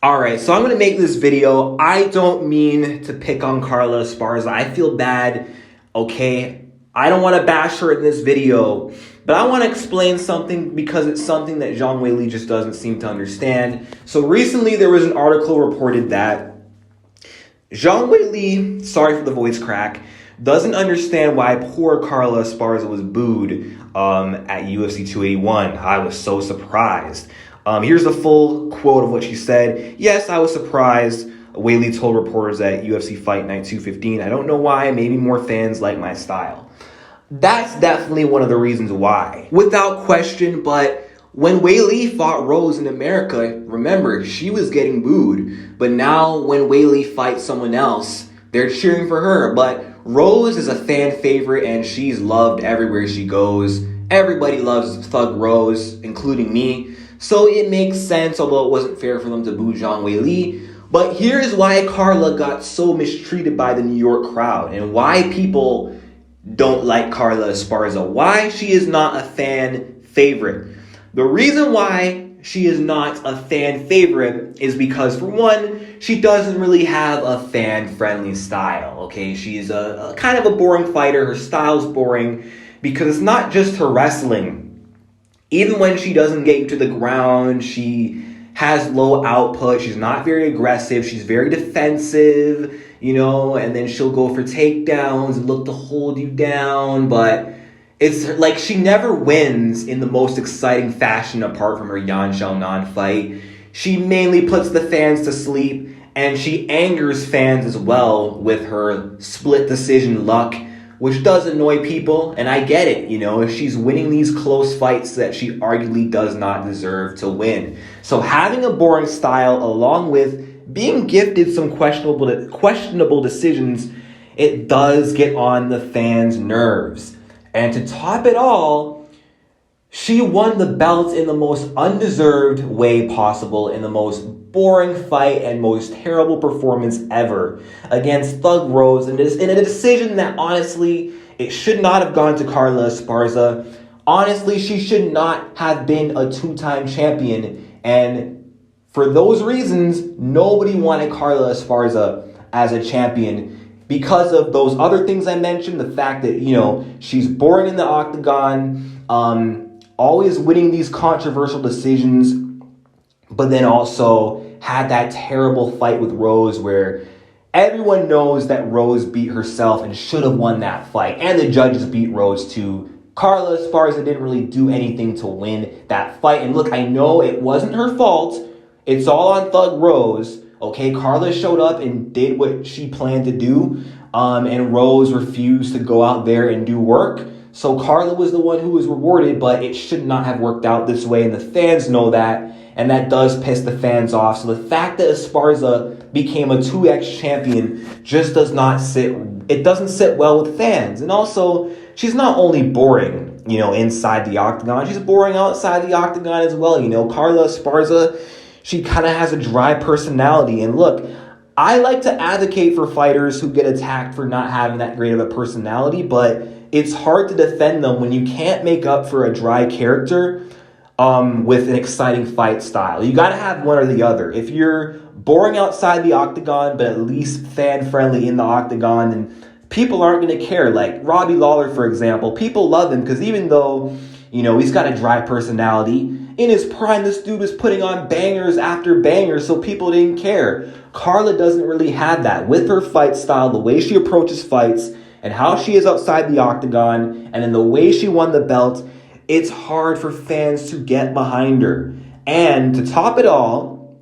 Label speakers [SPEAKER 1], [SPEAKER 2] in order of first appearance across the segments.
[SPEAKER 1] Alright, so I'm going to make this video. I don't mean to pick on Carla Esparza. I feel bad, okay? I don't want to bash her in this video, but I want to explain something because it's something that Zhang Weili just doesn't seem to understand. So recently there was an article reported that Zhang Weili, sorry for the voice crack, doesn't understand why poor Carla Esparza was booed at UFC 281. I was so surprised. Here's the full quote of what she said. Yes, I was surprised. Weili told reporters at UFC Fight Night 215, I don't know why, maybe more fans like my style. That's definitely one of the reasons why. Without question, but when Weili fought Rose in America, remember, she was getting booed. But now when Weili fights someone else, they're cheering for her. But Rose is a fan favorite and she's loved everywhere she goes. Everybody loves Thug Rose, including me. So it makes sense, although it wasn't fair for them to boo Zhang Weili. But here's why Carla got so mistreated by the New York crowd and why people don't like Carla Esparza. Why she is not a fan favorite. The reason why she is not a fan favorite is because, for one, she doesn't really have a fan-friendly style, okay? She's a kind of a boring fighter. Her style's boring because it's not just her wrestling. Even when she doesn't get you to the ground, she has low output. She's not very aggressive. She's very defensive, and then she'll go for takedowns and look to hold you down. But it's like she never wins in the most exciting fashion apart from her Yan Xiaonan fight. She mainly puts the fans to sleep, and she angers fans as well with her split decision luck, which does annoy people, and I get it, if she's winning these close fights that she arguably does not deserve to win. So having a boring style along with being gifted some questionable decisions, it does get on the fans' nerves. And to top it all, she won the belt in the most undeserved way possible, in the most boring fight and most terrible performance ever against Thug Rose, in a decision that honestly, it should not have gone to Carla Esparza. Honestly, she should not have been a two-time champion, and for those reasons, nobody wanted Carla Esparza as a champion because of those other things I mentioned, the fact that, she's boring in the octagon, always winning these controversial decisions, but then also had that terrible fight with Rose where everyone knows that Rose beat herself and should have won that fight. And the judges beat Rose too. Carla Esparza didn't really do anything to win that fight. And look, I know it wasn't her fault. It's all on Thug Rose. Okay, Carla showed up and did what she planned to do. And Rose refused to go out there and do work. So Carla was the one who was rewarded, but it should not have worked out this way. And the fans know that. And that does piss the fans off. So the fact that Esparza became a 2X champion just doesn't sit well with fans. And also, she's not only boring, inside the octagon, she's boring outside the octagon as well. Carla Esparza, she kind of has a dry personality. And look, I like to advocate for fighters who get attacked for not having that great of a personality, but it's hard to defend them when you can't make up for a dry character with an exciting fight style. You got to have one or the other. If you're boring outside the octagon, but at least fan-friendly in the octagon, then people aren't going to care. Like Robbie Lawler, for example, people love him because even though, he's got a dry personality, in his prime, this dude was putting on bangers after bangers, so people didn't care. Carla doesn't really have that. With her fight style, the way she approaches fights, and how she is outside the octagon, and in the way she won the belt, it's hard for fans to get behind her. And to top it all,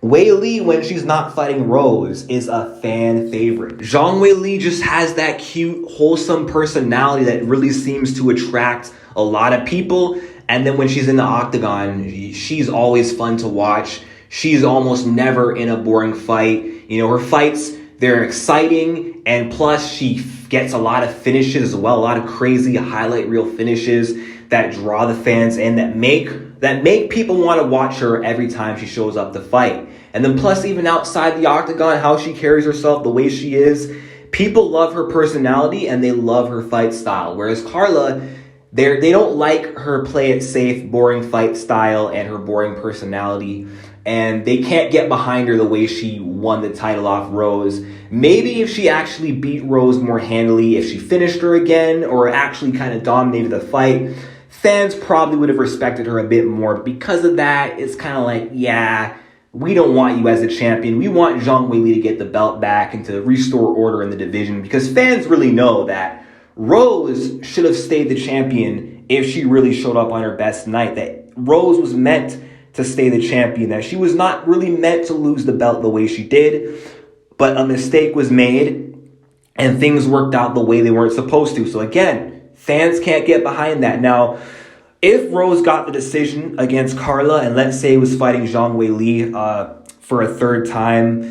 [SPEAKER 1] Weili, when she's not fighting Rose, is a fan favorite. Zhang Weili just has that cute, wholesome personality that really seems to attract a lot of people. And then when she's in the octagon, she's always fun to watch. She's almost never in a boring fight. Her fights, they're exciting, and plus she gets a lot of finishes as well, a lot of crazy highlight reel finishes that draw the fans in, that make people want to watch her every time she shows up to fight. And then plus, even outside the octagon, how she carries herself, the way she is, people love her personality and they love her fight style. Whereas Carla, they don't like her play it safe, boring fight style and her boring personality. and they can't get behind her the way she won the title off Rose. Maybe if she actually beat Rose more handily, if she finished her again, or actually kind of dominated the fight, fans probably would have respected her a bit more. Because of that, it's kind of like, yeah, we don't want you as a champion. We want Zhang Weili to get the belt back and to restore order in the division, because fans really know that Rose should have stayed the champion if she really showed up on her best night, that Rose was meant to stay the champion, that she was not really meant to lose the belt the way she did, but a mistake was made and things worked out the way they weren't supposed to. So again, fans can't get behind that. Now, if Rose got the decision against Carla, and let's say was fighting Zhang Weili for a third time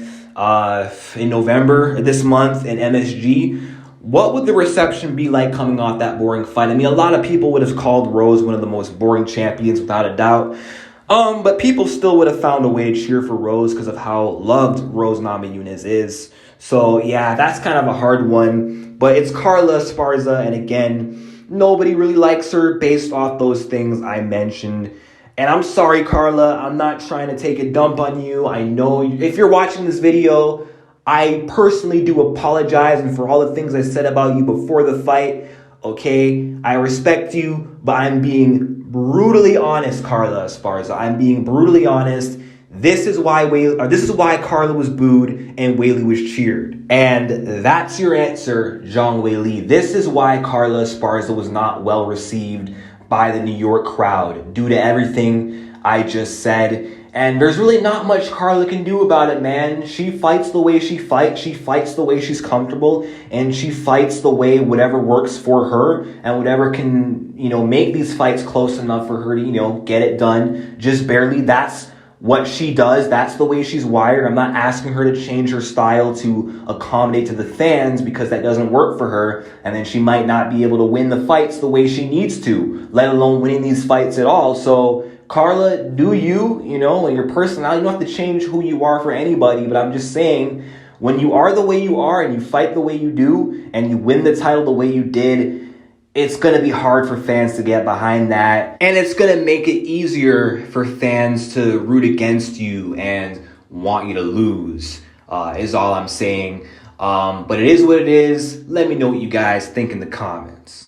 [SPEAKER 1] in November this month in MSG, what would the reception be like coming off that boring fight? I mean, a lot of people would have called Rose one of the most boring champions without a doubt. But people still would have found a way to cheer for Rose because of how loved Rose Namajunas is. So yeah, that's kind of a hard one. But it's Carla Esparza, and again, nobody really likes her based off those things I mentioned. And I'm sorry, Carla, I'm not trying to take a dump on you. I know if you're watching this video, I personally do apologize and for all the things I said about you before the fight. Okay, I respect you, but I'm being brutally honest, Carla Esparza. I'm being brutally honest. This is why Carla was booed and Weili was cheered. And that's your answer, Zhang Weili. This is why Carla Esparza was not well received by the New York crowd, due to everything I just said. And there's really not much Carla can do about it, man. She fights the way she fights. She fights the way she's comfortable. And she fights the way whatever works for her and whatever can, make these fights close enough for her to, get it done just barely. That's what she does. That's the way she's wired. I'm not asking her to change her style to accommodate to the fans, because that doesn't work for her. And then she might not be able to win the fights the way she needs to, let alone winning these fights at all. So Carla, do you, and your personality, you don't have to change who you are for anybody, but I'm just saying, when you are the way you are and you fight the way you do and you win the title the way you did, it's going to be hard for fans to get behind that. And it's going to make it easier for fans to root against you and want you to lose, is all I'm saying. But it is what it is. Let me know what you guys think in the comments.